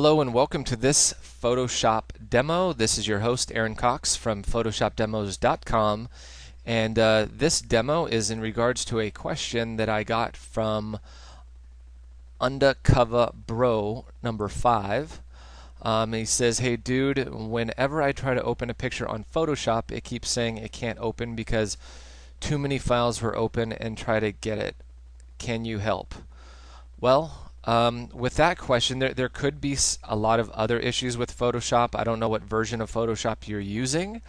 Hello and welcome to this Photoshop demo. This is your host Aaron Cox from PhotoshopDemos.com, and this demo is in regards to a question that I got from Undercover Bro number 5. He says, "Hey dude, whenever I try to open a picture on Photoshop, it keeps saying it can't open because too many files were open and try to get it. Can you help?" Well, with that question, there could be a lot of other issues with Photoshop. I don't know what version of Photoshop you're using,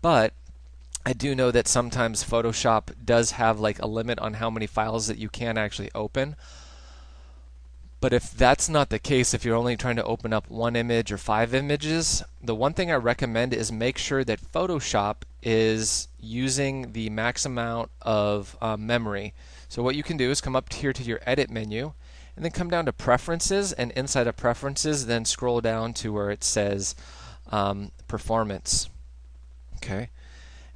but I do know that sometimes Photoshop does have like a limit on how many files that you can actually open. But if that's not the case, if you're only trying to open up one image or 5 images, the one thing I recommend is make sure that Photoshop is using the max amount of memory. So what you can do is come up here to your Edit menu, and then come down to Preferences, and inside of Preferences, then scroll down to where it says Performance. Okay.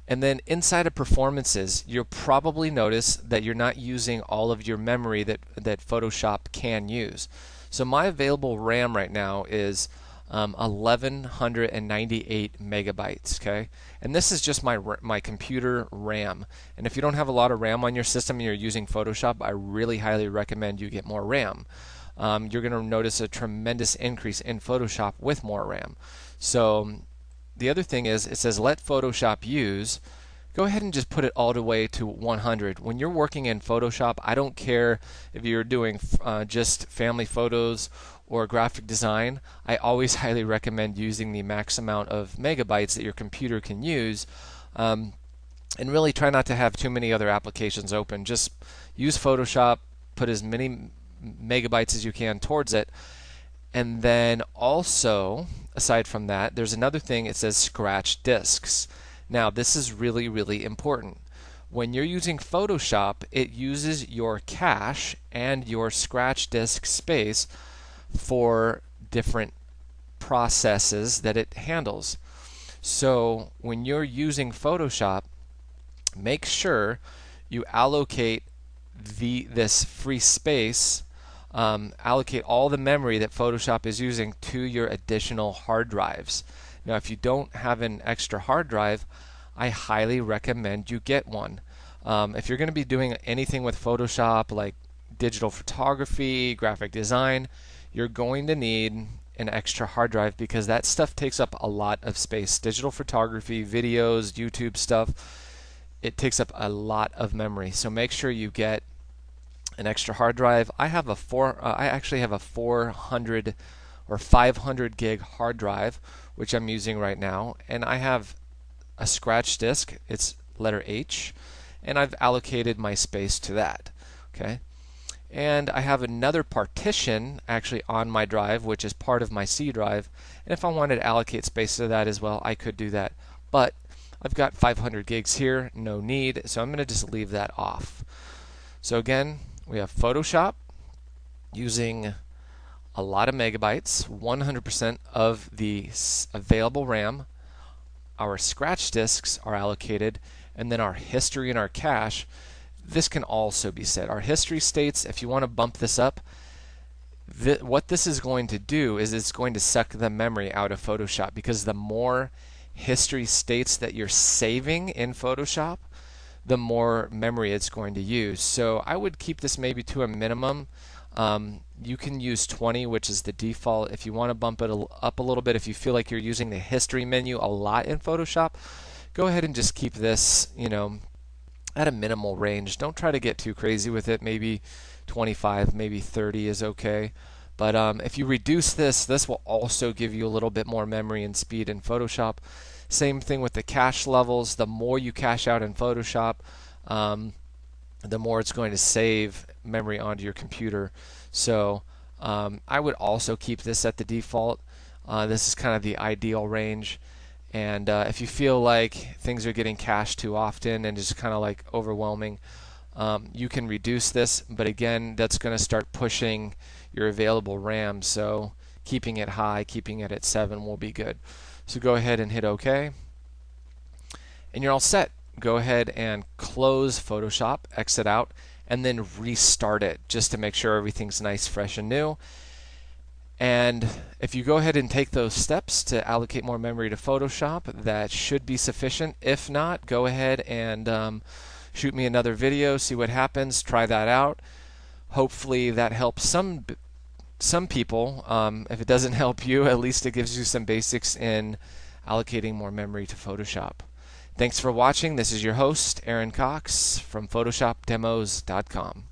And then inside of Performances, you'll probably notice that you're not using all of your memory that Photoshop can use. So my available RAM right now is 1198 megabytes, okay? And this is just my computer RAM. And if you don't have a lot of RAM on your system and you're using Photoshop, I really highly recommend you get more RAM. You're going to notice a tremendous increase in Photoshop with more RAM. So the other thing is, it says let Photoshop use. Go ahead and just put it all the way to 100. When you're working in Photoshop, I don't care if you're doing just family photos or graphic design. I always highly recommend using the max amount of megabytes that your computer can use, and really try not to have too many other applications open. Just use Photoshop, put as many megabytes as you can towards it. And then also, aside from that, there's another thing. It says scratch disks. Now, this is really, really important. When you're using Photoshop, it uses your cache and your scratch disk space for different processes that it handles. So when you're using Photoshop, make sure you allocate this free space, allocate all the memory that Photoshop is using to your additional hard drives. Now, if you don't have an extra hard drive, I highly recommend you get one. If you're going to be doing anything with Photoshop, like digital photography, graphic design, you're going to need an extra hard drive because that stuff takes up a lot of space. Digital photography, videos, YouTube stuff, it takes up a lot of memory. So make sure you get an extra hard drive. I actually have a 400 or 500 gig hard drive, which I'm using right now, and I have a scratch disk. It's letter H, and I've allocated my space to that. Okay, and I have another partition actually on my drive, which is part of my C drive, and if I wanted to allocate space to that as well, I could do that. But I've got 500 gigs here, no need, so I'm going to just leave that off. So again, we have Photoshop using a lot of megabytes, 100% of the available RAM. Our scratch disks are allocated, and then our history and our cache. This can also be set. Our history states, if you want to bump this up, what this is going to do is it's going to suck the memory out of Photoshop, because the more history states that you're saving in Photoshop, the more memory it's going to use. So I would keep this maybe to a minimum. You can use 20, which is the default. If you want to bump it up a little bit, if you feel like you're using the history menu a lot in Photoshop, go ahead and just keep this, at a minimal range. Don't try to get too crazy with it. Maybe 25, maybe 30 is okay. But if you reduce this, this will also give you a little bit more memory and speed in Photoshop. Same thing with the cache levels. The more you cache out in Photoshop, the more it's going to save memory onto your computer. So I would also keep this at the default. This is kind of the ideal range. And if you feel like things are getting cached too often and just kind of like overwhelming, you can reduce this. But again, that's going to start pushing your available RAM. So keeping it high, keeping it at 7 will be good. So go ahead and hit OK. And you're all set. Go ahead and close Photoshop, exit out, and then restart it just to make sure everything's nice, fresh, and new. And if you go ahead and take those steps to allocate more memory to Photoshop, that should be sufficient. If not, go ahead and shoot me another video, see what happens, try that out. Hopefully that helps some people. If it doesn't help you, at least it gives you some basics in allocating more memory to Photoshop. Thanks for watching. This is your host, Aaron Cox from PhotoshopDemos.com.